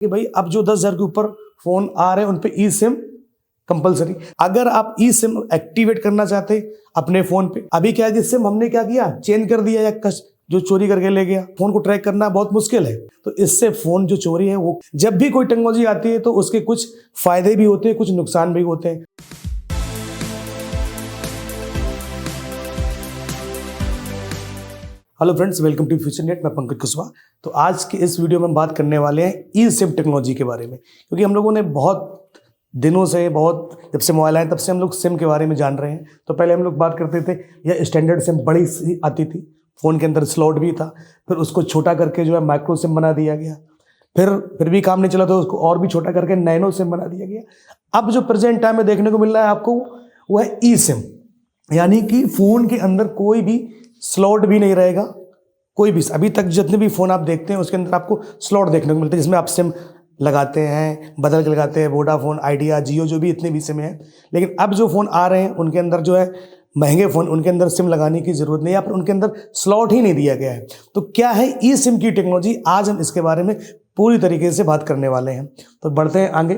कि भाई अब जो 10,000 के ऊपर फोन आ रहे हैं उन पे ई सिम कंपलसरी। अगर आप ई सिम एक्टिवेट करना चाहते हैं अपने फोन पे, अभी क्या है जिस सिम हमने क्या किया चेंज कर दिया या जो चोरी करके ले गया, फोन को ट्रैक करना बहुत मुश्किल है। तो इससे फोन जो चोरी है वो जब भी कोई टेक्नोलॉजी आती है तो उसके कुछ फायदे भी होते हैं, कुछ नुकसान भी होते हैं। Hello friends, welcome to Future Net. मैं पंकज कुशवाहा। तो आज की इस वीडियो में हम बात करने वाले हैं ई सिम टेक्नोलॉजी के बारे में, क्योंकि हम लोगों ने बहुत दिनों से, जब से मोबाइल आए तब से हम लोग सिम के बारे में जान रहे हैं। तो पहले हम लोग बात करते थे या स्टैंडर्ड सिम बड़ी सी आती थी, फ़ोन के अंदर स्लॉट भी था, फिर उसको छोटा करके जो है माइक्रो सिम बना दिया गया, फिर भी काम नहीं चला तो उसको और भी छोटा करके नैनो सिम बना दिया गया। अब जो प्रेजेंट टाइम में देखने को मिल रहा है आपको वो है ई सिम, यानी कि फ़ोन के अंदर कोई भी स्लॉट भी नहीं रहेगा। कोई भी, अभी तक जितने भी फ़ोन आप देखते हैं उसके अंदर आपको स्लॉट देखने को मिलते हैं जिसमें आप सिम लगाते हैं, बदल के लगाते हैं, वोडाफोन, आइडिया, जियो, जो भी इतने भी सिम हैं। लेकिन अब जो फ़ोन आ रहे हैं उनके अंदर जो है महंगे फ़ोन, उनके अंदर सिम लगाने की ज़रूरत नहीं है, या फिर उनके अंदर स्लॉट ही नहीं दिया गया है। तो क्या है ई सिम की टेक्नोलॉजी, आज हम इसके बारे में पूरी तरीके से बात करने वाले हैं। तो बढ़ते हैं आगे।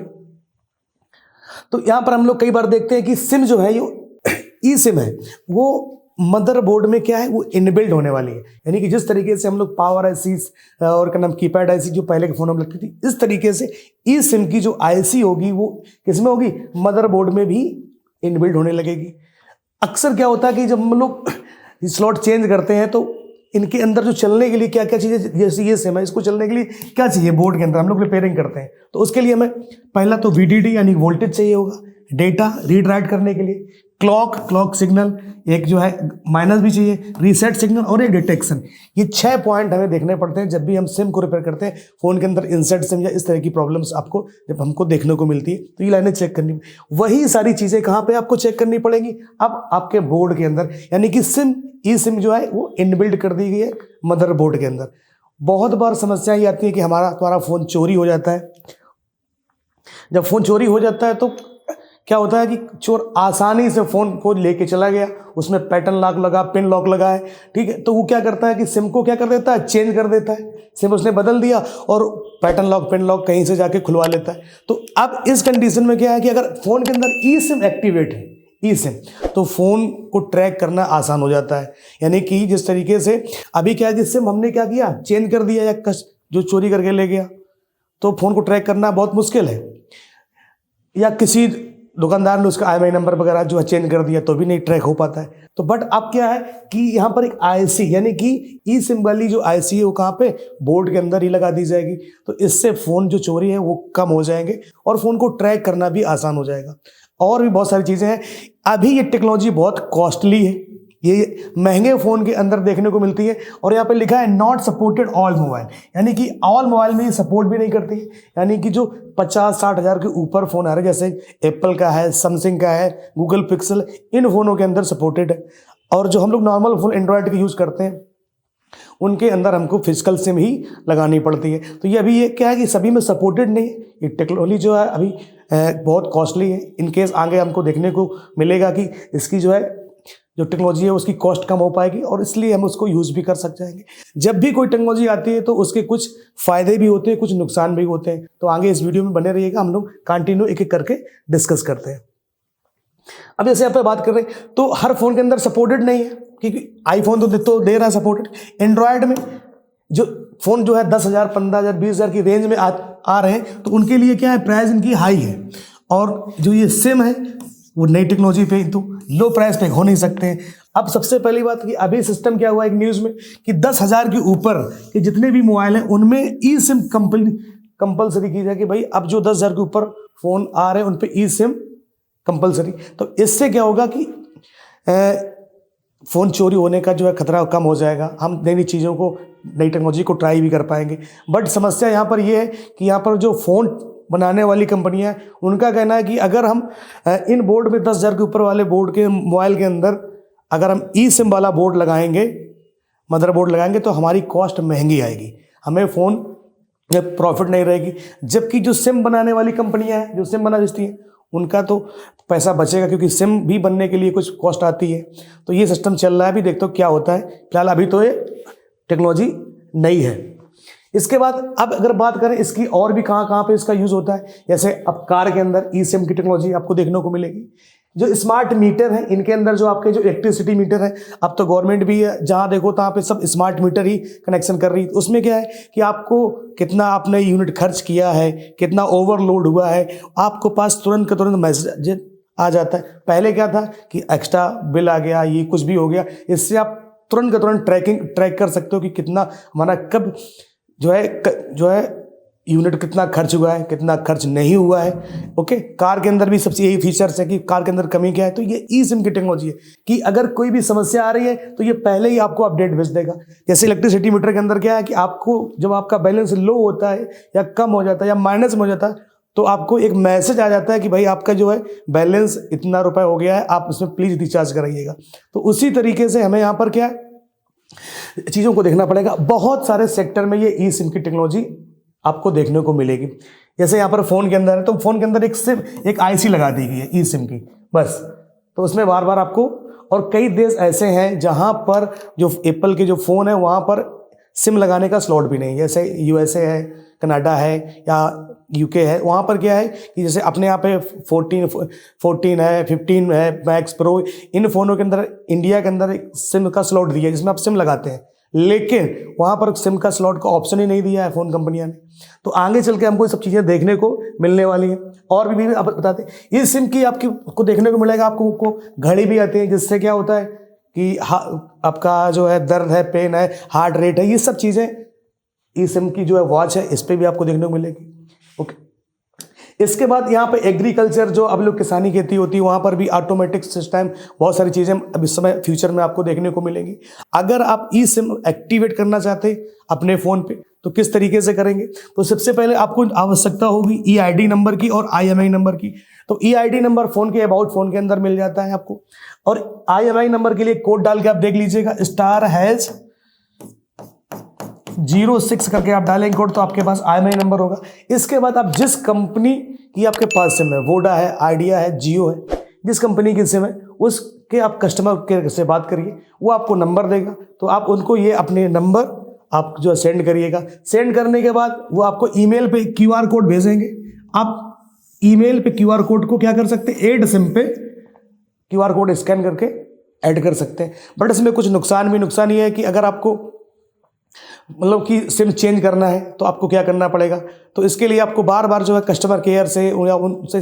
तो यहाँ पर हम लोग कई बार देखते हैं कि सिम जो है, ये ई सिम है, वो मदरबोर्ड में क्या है वो इनबिल्ड होने वाली है। यानी कि जिस तरीके से हम लोग पावर आईसी और क्या नाम कीपैड आईसी जो पहले के फोन में लगती थी, इस तरीके से ई सिम की जो आईसी होगी वो किसमें होगी, मदरबोर्ड में भी इनबिल्ड होने लगेगी। अक्सर क्या होता है कि जब हम लोग स्लॉट चेंज करते हैं तो इनके अंदर जो चलने के लिए क्या क्या चीज़ें, जैसे ये सिम है, इसको चलने के लिए क्या चाहिए, बोर्ड के अंदर हम लोग रिपेयरिंग करते हैं तो उसके लिए हमें पहला तो VDD यानी वोल्टेज चाहिए होगा, डेटा रीड राइट करने के लिए, क्लॉक सिग्नल, एक जो है माइनस भी चाहिए, रीसेट सिग्नल और एक डिटेक्शन। ये 6 पॉइंट हमें देखने पड़ते हैं जब भी हम सिम को रिपेयर करते हैं। फ़ोन के अंदर इंसर्ट सिम या इस तरह की प्रॉब्लम्स आपको जब हमको देखने को मिलती है तो ये लाइनें चेक करनी, वही सारी चीज़ें कहाँ पे आपको चेक करनी पड़ेंगी, अब आपके बोर्ड के अंदर। यानी कि ई सिम जो है वो इनबिल्ड कर दी गई है मदरबोर्ड के अंदर। बहुत बार समस्या ये आती है कि तुम्हारा फ़ोन चोरी हो जाता है। जब फ़ोन चोरी हो जाता है तो क्या होता है कि चोर आसानी से फ़ोन को लेके चला गया, उसमें पैटर्न लॉक लगा, पिन लॉक लगा है, ठीक है, तो वो क्या करता है कि सिम को क्या कर देता है, चेंज कर देता है। सिम उसने बदल दिया और पैटर्न लॉक, पिन लॉक कहीं से जाके खुलवा लेता है। तो अब इस कंडीशन में क्या है कि अगर फ़ोन के अंदर ई सिम एक्टिवेट है, ई सिम, तो फ़ोन को ट्रैक करना आसान हो जाता है। यानी कि जिस तरीके से अभी क्या है, जिस सिम हमने क्या किया चेंज कर दिया या जो चोरी करके ले गया, तो फ़ोन को ट्रैक करना बहुत मुश्किल है। या किसी दुकानदार ने उसका IMEI नंबर वगैरह जो है चेंज कर दिया तो भी नहीं ट्रैक हो पाता है। तो बट अब क्या है कि यहाँ पर एक आईसी, यानी कि ई सिम वाली जो आईसी है वो कहाँ पे, बोर्ड के अंदर ही लगा दी जाएगी। तो इससे फ़ोन जो चोरी है वो कम हो जाएंगे और फ़ोन को ट्रैक करना भी आसान हो जाएगा। और भी बहुत सारी चीज़ें हैं। अभी ये टेक्नोलॉजी बहुत कॉस्टली है, ये महंगे फ़ोन के अंदर देखने को मिलती है। और यहाँ पे लिखा है नॉट सपोर्टेड ऑल मोबाइल, यानी कि ऑल मोबाइल में ये सपोर्ट भी नहीं करती है। यानी कि जो 50-60 हज़ार के ऊपर फ़ोन आ रहे हैं, जैसे एप्पल का है, सैमसंग का है, गूगल पिक्सल, इन फ़ोनों के अंदर सपोर्टेड है। और जो हम लोग नॉर्मल फ़ोन एंड्रॉयड के यूज़ करते हैं उनके अंदर हमको फिजिकल सिम ही लगानी पड़ती है। तो ये क्या है कि सभी में सपोर्टेड नहीं है। ये टेक्नोलॉजी जो है अभी बहुत कॉस्टली है। इनकेस आगे हमको देखने को मिलेगा कि इसकी जो टेक्नोलॉजी है उसकी कॉस्ट कम हो पाएगी और इसलिए हम उसको यूज़ भी कर सक जाएंगे। जब भी कोई टेक्नोलॉजी आती है तो उसके कुछ फ़ायदे भी होते हैं, कुछ नुकसान भी होते हैं। तो आगे इस वीडियो में बने रहिएगा, हम लोग कंटिन्यू एक एक करके डिस्कस करते हैं। अब जैसे यहाँ पे बात कर रहे हैं तो हर फ़ोन के अंदर सपोर्टेड नहीं है, क्योंकि आईफोन तो दे रहा है सपोर्टेड। एंड्रॉयड में जो फ़ोन जो है 10,000, 15,000, 20,000 की रेंज में आ रहे हैं तो उनके लिए क्या है, प्राइस इनकी हाई है। और जो ये सिम है वो नई टेक्नोलॉजी पे तो लो प्राइस पे हो नहीं सकते हैं। अब सबसे पहली बात कि अभी सिस्टम क्या हुआ एक न्यूज़ में कि 10,000 के ऊपर के जितने भी मोबाइल हैं उनमें ई सिम कंपलसरी की जाए कि भाई अब जो 10,000 के ऊपर फ़ोन आ रहे हैं उन पे ई सिम कंपलसरी। तो इससे क्या होगा कि फ़ोन चोरी होने का जो है खतरा कम हो जाएगा। हम नई चीज़ों को, नई टेक्नोलॉजी को ट्राई भी कर पाएंगे। बट समस्या यहाँ पर ये है कि यहाँ पर जो फ़ोन बनाने वाली कंपनियां, उनका कहना है कि अगर हम इन बोर्ड में 10,000 के ऊपर वाले बोर्ड के मोबाइल के अंदर अगर हम ई सिम वाला बोर्ड लगाएंगे, मदरबोर्ड लगाएंगे, तो हमारी कॉस्ट महंगी आएगी, हमें फ़ोन में प्रॉफिट नहीं रहेगी। जबकि जो सिम बनाने वाली कंपनियां हैं, जो सिम बना बेचती हैं, उनका तो पैसा बचेगा, क्योंकि सिम भी बनने के लिए कुछ कॉस्ट आती है। तो ये सिस्टम चल रहा है, अभी देखते हो क्या होता है। फिलहाल अभी तो ये टेक्नोलॉजी नई है। इसके बाद अब अगर बात करें इसकी और भी कहाँ कहाँ पे इसका यूज होता है, जैसे अब कार के अंदर ई सिम की टेक्नोलॉजी आपको देखने को मिलेगी। जो स्मार्ट मीटर है इनके अंदर जो आपके जो इलेक्ट्रिसिटी मीटर है, अब तो गवर्नमेंट भी है जहाँ देखो तहाँ पे सब स्मार्ट मीटर ही कनेक्शन कर रही है। उसमें क्या है कि आपको कितना आपने यूनिट खर्च किया है, कितना ओवरलोड हुआ है, आपको पास तुरंत का तुरंत मैसेज आ जाता है। पहले क्या था कि एक्स्ट्रा बिल आ गया, ये कुछ भी हो गया, इससे आप तुरंत का तुरंत ट्रैक कर सकते हो कि कितना हमारा कब जो है यूनिट कितना खर्च हुआ है, कितना खर्च नहीं हुआ है। ओके, कार के अंदर भी सबसे यही फीचर्स है कि कार के अंदर कमी क्या है, तो ये ई सिम की टेक्नोलॉजी है कि अगर कोई भी समस्या आ रही है तो ये पहले ही आपको अपडेट भेज देगा। जैसे इलेक्ट्रिसिटी मीटर के अंदर क्या है कि आपको जब आपका बैलेंस लो होता है या कम हो जाता है या माइनस में हो जाता है तो आपको एक मैसेज आ जाता है कि भाई आपका जो है बैलेंस इतना रुपए हो गया है, आप इसमें प्लीज रिचार्ज कराइएगा। तो उसी तरीके से हमें यहाँ पर क्या है चीज़ों को देखना पड़ेगा। बहुत सारे सेक्टर में ये ई सिम की टेक्नोलॉजी आपको देखने को मिलेगी। जैसे यहाँ पर फ़ोन के अंदर है तो फ़ोन के अंदर एक आईसी लगा दी गई है ई सिम की, बस। तो उसमें बार बार आपको, और कई देश ऐसे हैं जहाँ पर जो एप्पल के जो फ़ोन है वहाँ पर सिम लगाने का स्लॉट भी नहीं, जैसे यूएसए है, कनाडा है या यूके है। वहाँ पर क्या है कि जैसे अपने यहाँ पे 14 है, 15 है, मैक्स प्रो, इन फ़ोनों के अंदर इंडिया के अंदर एक सिम का स्लॉट दिया है जिसमें आप सिम लगाते हैं, लेकिन वहाँ पर सिम का स्लॉट का ऑप्शन ही नहीं दिया है फ़ोन कंपनियां ने। तो आगे चल के हमको ये सब चीज़ें देखने को मिलने वाली हैं। और भी आप बताते हैं ये सिम की आपको देखने को मिलेगा, आपको घड़ी भी आती है जिससे क्या होता है कि आपका जो है दर्द है, पेन है, हार्ट रेट है, ये सब चीज़ें ई सिम की जो है वॉच है इस पर भी आपको देखने को मिलेगी। ओके, इसके बाद यहाँ पे एग्रीकल्चर जो अब लोग किसानी खेती होती है वहाँ पर भी ऑटोमेटिक सिस्टम, बहुत सारी चीज़ें अब इस समय फ्यूचर में आपको देखने को मिलेंगी। अगर आप ई सिम एक्टिवेट करना चाहते हैं अपने फ़ोन पे तो किस तरीके से करेंगे, तो सबसे पहले आपको आवश्यकता होगी EID नंबर की और IMEI नंबर की। तो EID नंबर फ़ोन के अबाउट फ़ोन के अंदर मिल जाता है आपको, और IMEI नंबर के लिए कोड डाल के आप देख लीजिएगा *#06 करके आप डालेंगे कोड तो आपके पास IMEI नंबर होगा। इसके बाद आप जिस कंपनी की आपके पास सिम है, वोडा है, आइडिया है, जियो है, जिस कंपनी की सिम है उसके आप कस्टमर केयर से बात करिए, वो आपको नंबर देगा। तो आप उनको ये अपने नंबर आप जो सेंड करिएगा। सेंड करने के बाद वो आपको ईमेल पे QR कोड भेजेंगे। आप ईमेल पे QR कोड को क्या कर सकते हैं, ऐड सिम पे QR कोड स्कैन करके ऐड कर सकते हैं। बट इसमें कुछ नुकसान ये है कि अगर आपको मतलब कि सिम चेंज करना है तो आपको क्या करना पड़ेगा, तो इसके लिए आपको बार बार जो है कस्टमर केयर से या उनसे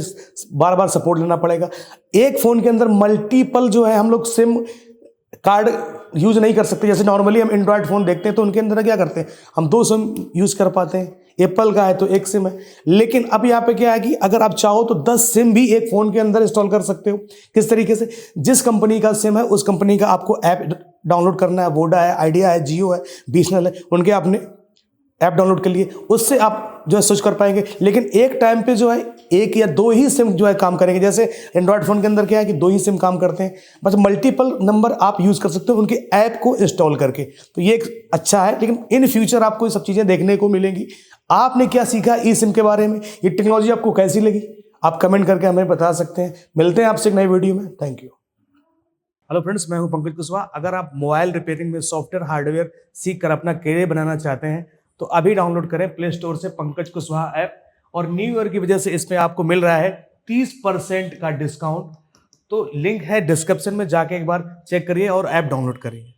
बार बार सपोर्ट लेना पड़ेगा। एक फ़ोन के अंदर मल्टीपल जो है हम लोग सिम कार्ड यूज़ नहीं कर सकते। जैसे नॉर्मली हम एंड्रॉयड फ़ोन देखते हैं तो उनके अंदर क्या करते हैं, हम 2 सिम यूज़ कर पाते हैं। एप्पल का है तो 1 सिम है, लेकिन अब यहाँ पे क्या है कि अगर आप चाहो तो 10 सिम भी एक फ़ोन के अंदर इंस्टॉल कर सकते हो। किस तरीके से, जिस कंपनी का सिम है उस कंपनी का आपको ऐप डाउनलोड करना है, वोडा है, आइडिया है, जियो है, BSNL है, उनके आपने ऐप डाउनलोड कर लिए, उससे आप जो है स्विच कर पाएंगे। लेकिन एक टाइम पे जो है 1 या 2 ही सिम जो है काम करेंगे। जैसे एंड्रॉयड फ़ोन के अंदर क्या है कि 2 ही सिम काम करते हैं, बस मल्टीपल नंबर आप यूज़ कर सकते हो उनके ऐप को इंस्टॉल करके। तो ये एक अच्छा है, लेकिन इन फ्यूचर आपको ये सब चीज़ें देखने को मिलेंगी। आपने क्या सीखा ई सिम के बारे में, ये टेक्नोलॉजी आपको कैसी लगी, आप कमेंट करके हमें बता सकते हैं। मिलते हैं आपसे एक नई वीडियो में। Thank you. हेलो फ्रेंड्स, मैं हूं पंकज कुशवाहा। अगर आप मोबाइल रिपेयरिंग में सॉफ्टवेयर हार्डवेयर सीख कर अपना करियर बनाना चाहते हैं तो अभी डाउनलोड करें प्ले स्टोर से पंकज कुशवाहा ऐप। और न्यू ईयर की वजह से इसमें आपको मिल रहा है 30% का डिस्काउंट। तो लिंक है डिस्क्रिप्शन में, जाके एक बार चेक करिए और ऐप डाउनलोड करिए।